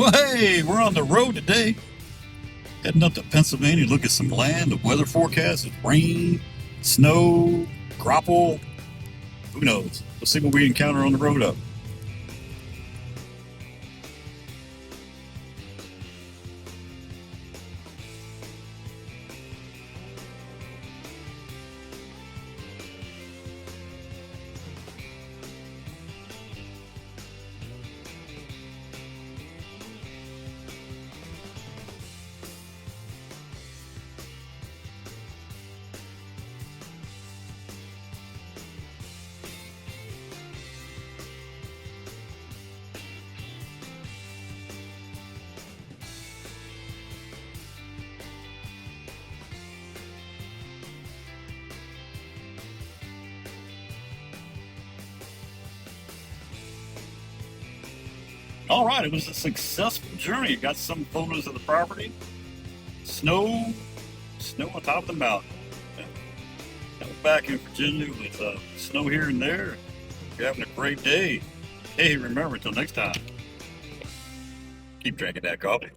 Well, hey, we're on the road today, heading up to Pennsylvania to look at some land. The weather forecast is rain, snow, graupel. Who knows? We'll see what we encounter on the road up. All right, it was a successful journey. Got some photos of the property. Snow, snow on top of the mountain. Now we're back in Virginia with snow here and there. You're having a great day. Hey, remember, until next time, keep drinking that coffee.